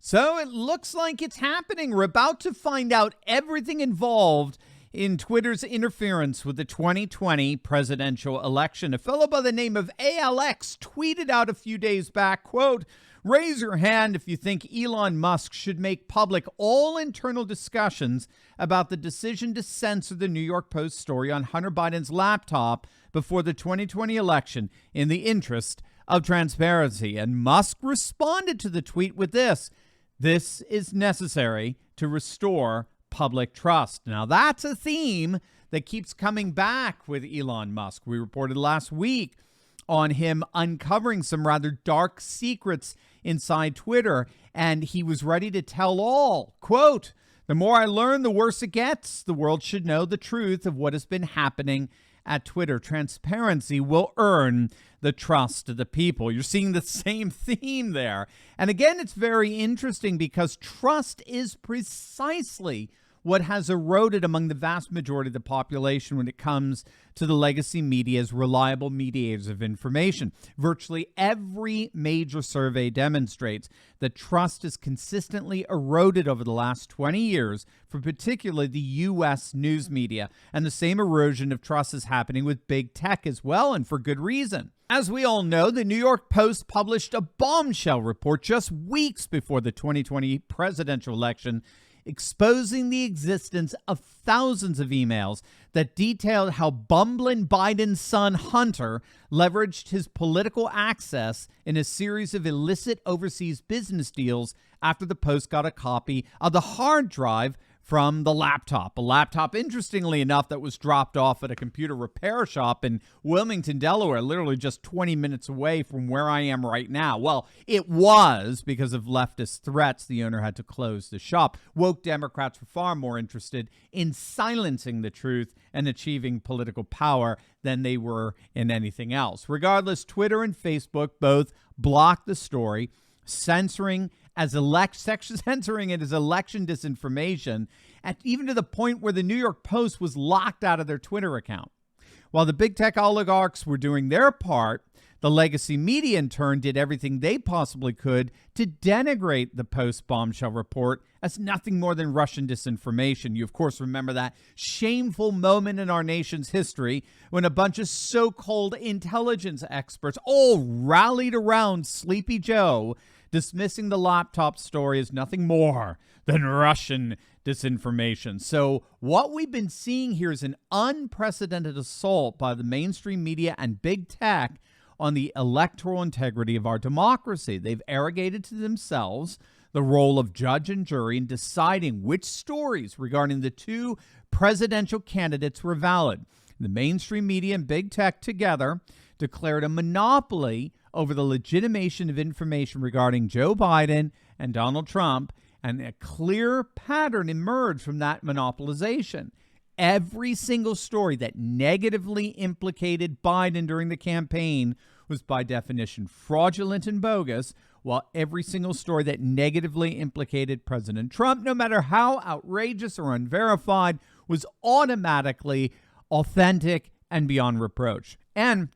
So it looks like it's happening. We're about to find out everything involved in Twitter's interference with the 2020 presidential election. A fellow by the name of ALX tweeted out a few days back, quote, "Raise your hand if you think Elon Musk should make public all internal discussions about the decision to censor the New York Post story on Hunter Biden's laptop before the 2020 election in the interest of transparency." And Musk responded to the tweet with this: "This is necessary to restore public trust." Now, that's a theme that keeps coming back with Elon Musk. We reported last week on him uncovering some rather dark secrets inside Twitter, and he was ready to tell all. Quote, "The more I learn, the worse it gets. The world should know the truth of what has been happening at Twitter. Transparency will earn the trust of the people." You're seeing the same theme there. And again, it's very interesting because trust is precisely what has eroded among the vast majority of the population when it comes to the legacy media as reliable mediators of information. Virtually every major survey demonstrates that trust is consistently eroded over the last 20 years for particularly the U.S. news media. And the same erosion of trust is happening with big tech as well, and for good reason. As we all know, the New York Post published a bombshell report just weeks before the 2020 presidential election, exposing the existence of thousands of emails that detailed how bumbling Biden's son Hunter leveraged his political access in a series of illicit overseas business deals after the Post got a copy of the hard drive from the laptop. A laptop, interestingly enough, that was dropped off at a computer repair shop in Wilmington, Delaware, literally just 20 minutes away from where I am right now. Well, it was because of leftist threats. The owner had to close the shop. Woke Democrats were far more interested in silencing the truth and achieving political power than they were in anything else. Regardless, Twitter and Facebook both blocked the story, censoring it as election disinformation, and even to the point where the New York Post was locked out of their Twitter account. While the big tech oligarchs were doing their part, the legacy media in turn did everything they possibly could to denigrate the Post bombshell report as nothing more than Russian disinformation. You, of course, remember that shameful moment in our nation's history when a bunch of so-called intelligence experts all rallied around Sleepy Joe, dismissing the laptop story as nothing more than Russian disinformation. So what we've been seeing here is an unprecedented assault by the mainstream media and big tech on the electoral integrity of our democracy. They've arrogated to themselves the role of judge and jury in deciding which stories regarding the two presidential candidates were valid. The mainstream media and big tech together declared a monopoly over the legitimation of information regarding Joe Biden and Donald Trump, and a clear pattern emerged from that monopolization. Every single story that negatively implicated Biden during the campaign was by definition fraudulent and bogus, while every single story that negatively implicated President Trump, no matter how outrageous or unverified, was automatically authentic and beyond reproach. And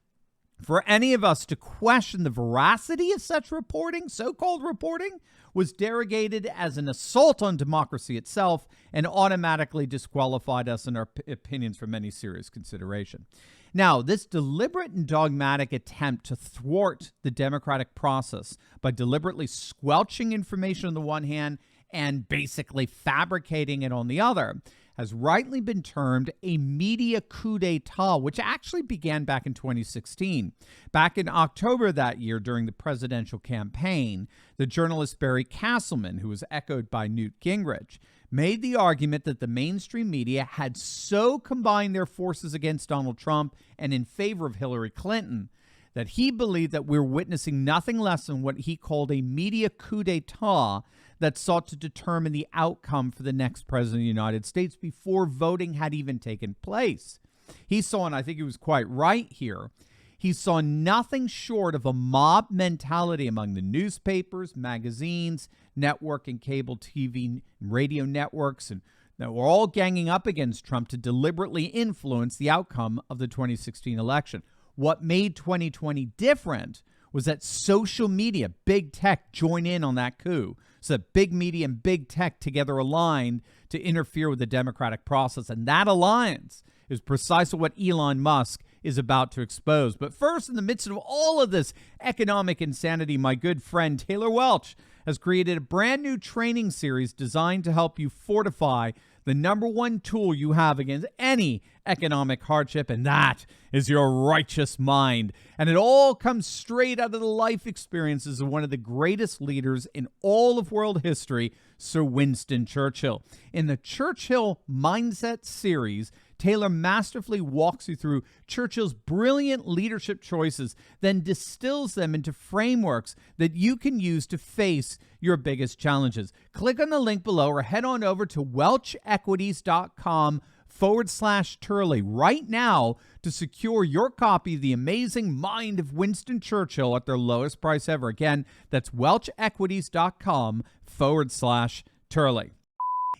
for any of us to question the veracity of such reporting, so-called reporting, was derogated as an assault on democracy itself and automatically disqualified us and our opinions from any serious consideration. Now, this deliberate and dogmatic attempt to thwart the democratic process by deliberately squelching information on the one hand and basically fabricating it on the other has rightly been termed a media coup d'etat, which actually began back in 2016. Back in October that year, during the presidential campaign, the journalist Barry Castleman, who was echoed by Newt Gingrich, made the argument that the mainstream media had so combined their forces against Donald Trump and in favor of Hillary Clinton that he believed that we're witnessing nothing less than what he called a media coup d'etat that sought to determine the outcome for the next president of the United States before voting had even taken place. He saw, and I think he was quite right here, he saw nothing short of a mob mentality among the newspapers, magazines, network and cable TV and radio networks, and that were all ganging up against Trump to deliberately influence the outcome of the 2016 election. What made 2020 different was that social media, big tech, joined in on that coup. so that big media and big tech together aligned to interfere with the democratic process. And that alliance is precisely what Elon Musk is about to expose. But first, in the midst of all of this economic insanity, my good friend Taylor Welch has created a brand new training series designed to help you fortify the number one tool you have against any economic hardship, and that is your righteous mind. And it all comes straight out of the life experiences of one of the greatest leaders in all of world history, Sir Winston Churchill. In the Churchill Mindset series, Taylor masterfully walks you through Churchill's brilliant leadership choices, then distills them into frameworks that you can use to face your biggest challenges. Click on the link below or head on over to welchequities.com/Turley right now to secure your copy of The Amazing Mind of Winston Churchill at their lowest price ever. Again, that's welchequities.com/Turley.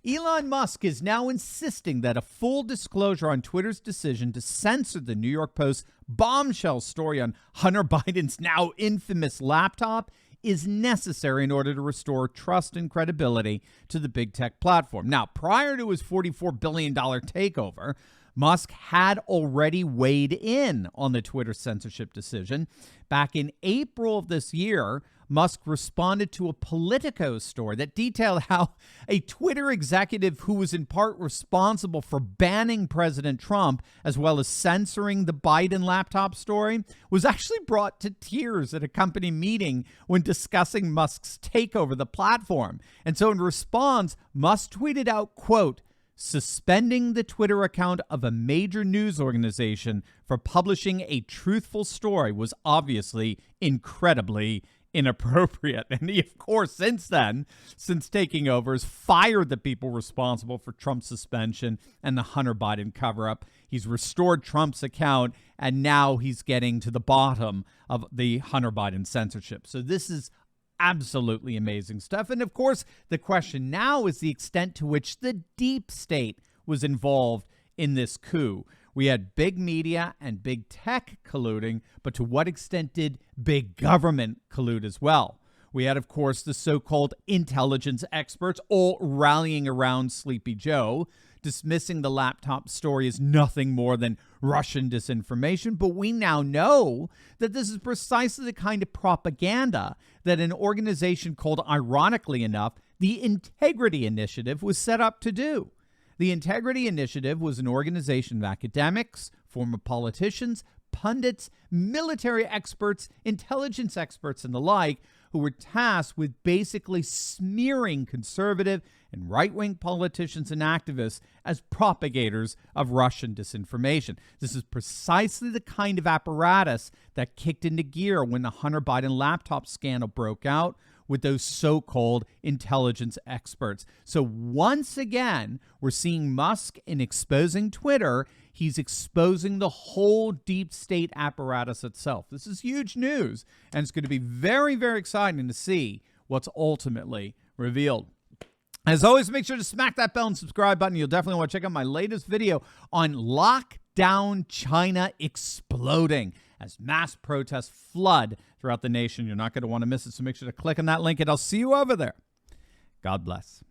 Elon Musk is now insisting that a full disclosure on Twitter's decision to censor the New York Post bombshell story on Hunter Biden's now infamous laptop is necessary in order to restore trust and credibility to the big tech platform. Now, prior to his $44 billion takeover, Musk had already weighed in on the Twitter censorship decision. Back in April of this year, Musk responded to a Politico story that detailed how a Twitter executive who was in part responsible for banning President Trump, as well as censoring the Biden laptop story, was actually brought to tears at a company meeting when discussing Musk's takeover of the platform. And so in response, Musk tweeted out, quote, "Suspending the Twitter account of a major news organization for publishing a truthful story was obviously incredibly inappropriate." And he, of course, since taking over, has fired the people responsible for Trump's suspension and the Hunter Biden cover-up. He's restored Trump's account, and now he's getting to the bottom of the Hunter Biden censorship. So this is absolutely amazing stuff. And of course, the question now is the extent to which the deep state was involved in this coup. We had big media and big tech colluding, but to what extent did big government collude as well? We had, of course, the so-called intelligence experts all rallying around Sleepy Joe, dismissing the laptop story as nothing more than Russian disinformation. But we now know that this is precisely the kind of propaganda that an organization called, ironically enough, the Integrity Initiative was set up to do. The Integrity Initiative was an organization of academics, former politicians, pundits, military experts, intelligence experts, and the like, who were tasked with basically smearing conservative and right-wing politicians and activists as propagators of Russian disinformation. This is precisely the kind of apparatus that kicked into gear when the Hunter Biden laptop scandal broke out with those so-called intelligence experts. So once again, we're seeing Musk in exposing Twitter. He's exposing the whole deep state apparatus itself. This is huge news, and it's going to be very, very exciting to see what's ultimately revealed. As always, make sure to smack that bell and subscribe button. You'll definitely want to check out my latest video on lockdown China exploding as mass protests flood throughout the nation. You're not going to want to miss it, so make sure to click on that link, and I'll see you over there. God bless.